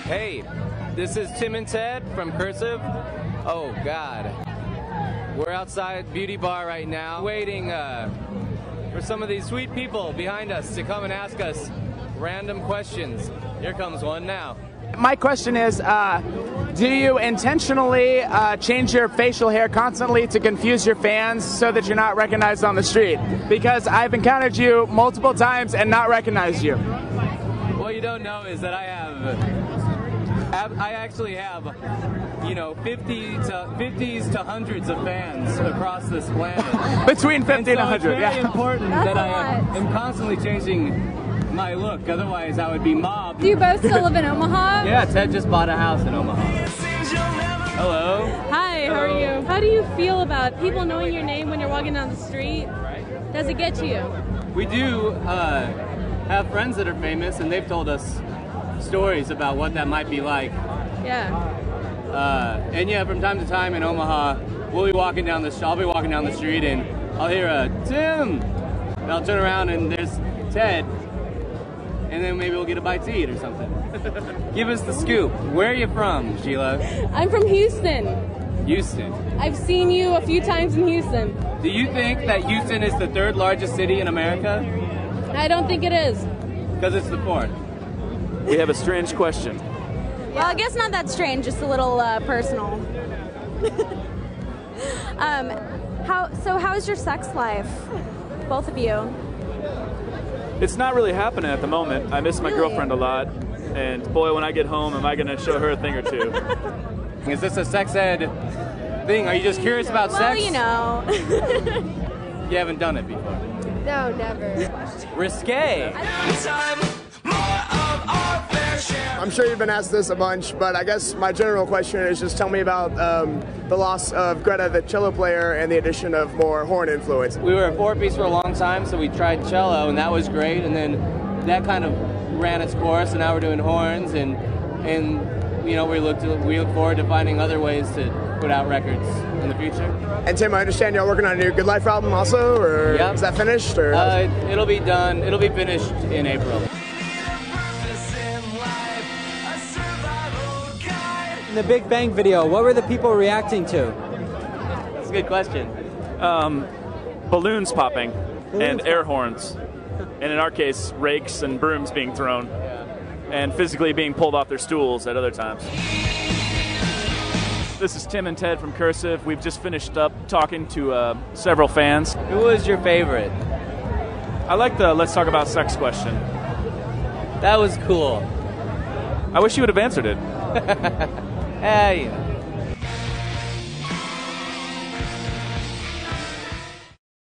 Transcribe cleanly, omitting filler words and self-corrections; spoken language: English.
Hey, this is Tim and Ted from Cursive. Oh, God. We're outside Beauty Bar right now, waiting for some of these sweet people behind us to come and ask us random questions. Here comes one now. My question is, do you intentionally change your facial hair constantly to confuse your fans so that you're not recognized on the street? Because I've encountered you multiple times and not recognized you. What you don't know is that I actually have, you know, 50s to hundreds of fans across this planet. Between 50 and 100, it's very important that I am constantly changing my look, otherwise I would be mobbed. Do you both still live in Omaha? Yeah, Ted just bought a house in Omaha. Hello. Hi, how are you? How do you feel about people knowing your name when you're walking down the street? Does it get to you? We do have friends that are famous, and they've told us stories about what that might be like. Yeah. And yeah, from time to time in Omaha, I'll be walking down the street and I'll hear a Tim, and I'll turn around and there's Ted, and then maybe we'll get a bite to eat or something. Give us the scoop. Where are you from, Sheila? I'm from Houston. Houston. I've seen you a few times in Houston. Do you think that Houston is the third largest city in America? I don't think it is. Because it's the fourth. We have a strange question. Well, I guess not that strange, just a little personal. How's your sex life? Both of you. It's not really happening at the moment. I miss my girlfriend a lot, and boy, when I get home, am I going to show her a thing or two. Is this a sex ed thing? Are you just curious about sex? Well, you know. You haven't done it before? No, never. Risque. I'm sure you've been asked this a bunch, but I guess my general question is just tell me about the loss of Greta, the cello player, and the addition of more horn influence. We were a four-piece for a long time, so we tried cello, and that was great, and then that kind of ran its course, and now we're doing horns, and you know, we look forward to finding other ways to put out records in the future. And Tim, I understand y'all working on a new Good Life album also, or yep. Is that finished? Or it'll be done. It'll be finished in April. In the Big Bang video, what were the people reacting to? That's a good question. Balloons popping and air horns. And in our case, rakes and brooms being thrown. And physically being pulled off their stools at other times. This is Tim and Ted from Cursive. We've just finished up talking to several fans. Who was your favorite? I like the let's talk about sex question. That was cool. I wish you would have answered it. Yeah.